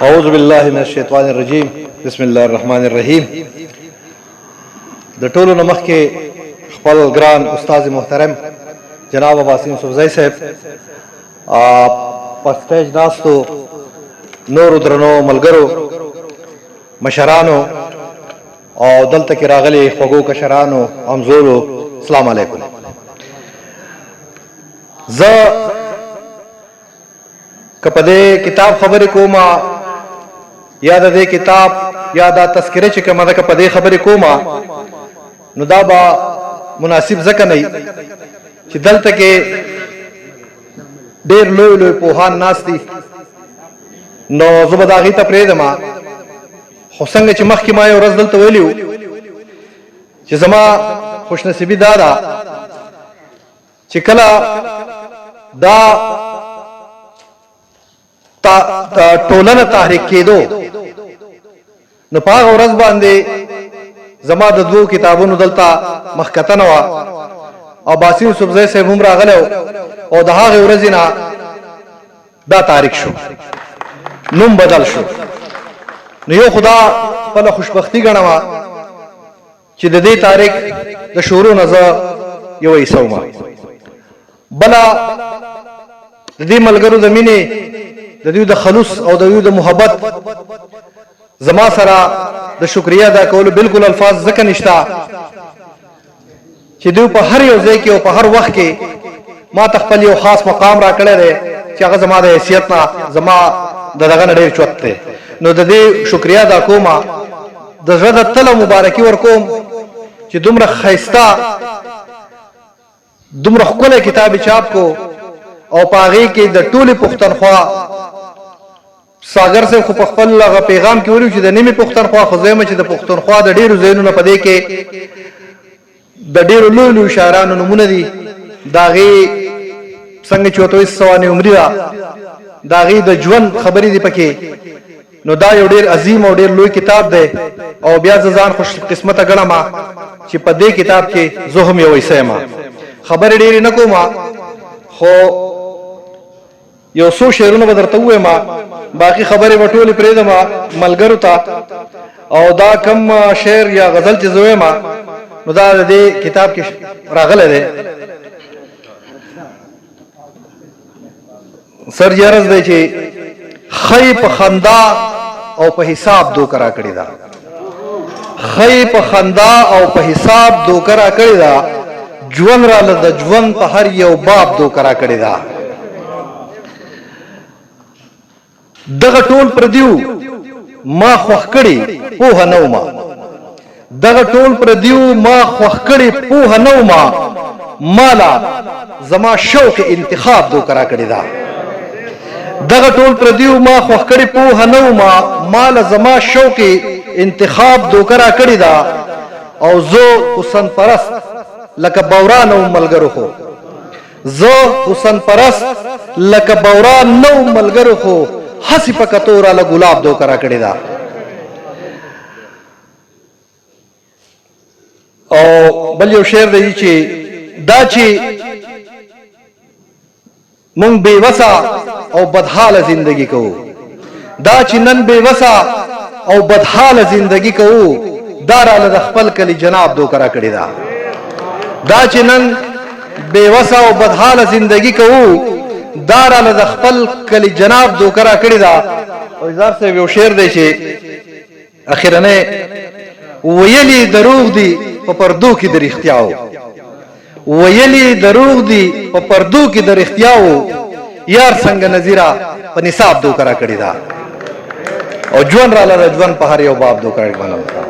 اعوذ باللہ من الشیطان الرجیم بسم الله الرحمن الرحیم. د ټولو نه مخکې خپل ګران استاد محترم جناب عباسین صوفزی صاحب په سټیج ناستو نورو درنو ملګرو مشرانو او دلته کې راغلي خوږو کشرانو همزولو السلام علیکم. زه که په دې کتاب خبرې کوم یا د دې کتاب یا دا تذکره چې کومه ده که په دې خبرې کوم نو دا به مناسب ځکه نه چې دلته کې ډېر لوی لوی پوهان ناست دي نو زه به د هغې ته پرېږدم. خو څنګه چې مخکې ما یو ورځ دلته ویلي وو چې زما خوشنصیبي دا ده چې کله دا ټولنه تحریک کېدو نو په هغه ورځ باندې زما د دوو کتابونو دلته مخکتنه وه او باسین صوفزی صاحب هم راغلی او د هغې ورځې نه دا تحریک شو، نوم بدل شو. نو یو خدا خپله خوشبختي ګڼمه چې د دې تحریک د شروع نه زه یو حصه وم. بله د دې ملګرو د مینې د دوی د خلوص او د دوی د محبت زما سره د شکریه ادا کولو بالکل الفاظ ځکه نشته چې دوی په هر یو ځای کې او په هر وخت کې ما ته خپل یو خاص مقام را کړی دی چې هغه زما د حیثیت نه زما د دغه نه ډېر چوت دی. نو د دې شکریه ادا کوم، د زړه د تله مبارکي ورکوم چې دومره ښایسته دومره ښکلی کتاب چاپ کو او په هغې کې د ټولې پښتونخوا ساګر صاحب خو په خپل هغه پیغام کې ویلي چې د نیمې پښتونخوا خو زه یم چې د پښتونخوا د ډېرو ځایونو په دې کې د ډېرو لویو لویو شاعرانو نومونه دي، د هغې څنګه چې ورته وایي سوانح عمري ده، د هغې د ژوند خبرې دي پکې. نو دا یو ډېر عظیم او ډېر لوی کتاب دی او بیا زه ځان خوش قسمته ګڼم چې په دې کتاب کې زه هم یو حصه یم. خبرې ډېرې نه کوم خو یو څو شعرونه به درته ووایم، باقي خبرې به ټولې پرېږدم ملګرو ته. او دا کم شعر یا غزل چې زه وایم نو دا د دې کتاب کې راغلی دی. سر یې عرض دی چې ښی په خندا او په حساب دوکه را کړې ده، ښی په خندا او په حساب دوکه را کړې ده، ژوند راله د ژوند په هر یو باب دوکه را کړې ده. دغه ټول پردیو ما خوښ کړي پوهه نه ومه، دغه ټول پردیو ما خوښ کړي پوهه نه ومه، مالا زما شوق انتخاب دوکه را کړې ده. دغه ټول پردیو ما خوښ کړي پوهه نه ومه، مالا زما شوق انتخاب دوکه را کړې ده. او زه حسن پرست لکه بوران وم ملګرو، خو زه حسن پرست لکه بوران نه وم ملګرو، خو هسې په کتو راله ګلاب دوکه را کړې ده. او بل یو شعر دی چې دا چې مونږ بېوسه او بدحاله زندگی کوو، دا چې نن بېوسه او بدحاله زندگی کوو، دا راله د خپل کلي جناب دوکه را کړې ده. دا چې نن بېوسه او بدحاله زندگی کوو، دا راله د خپل کلي جناب دوکه را کړې ده. او اظهار صاحب یو شعر دی چې اخرنی ویلي دروغ دي په پردو کې د رښتیاو، ویلي دروغ دي په پردو کې د رښتیاو، یار څنګه نظیره په نصاب دوکه را کړې ده. او ژوند راله د ژوند په هر یو باب دوکه را کړې ده.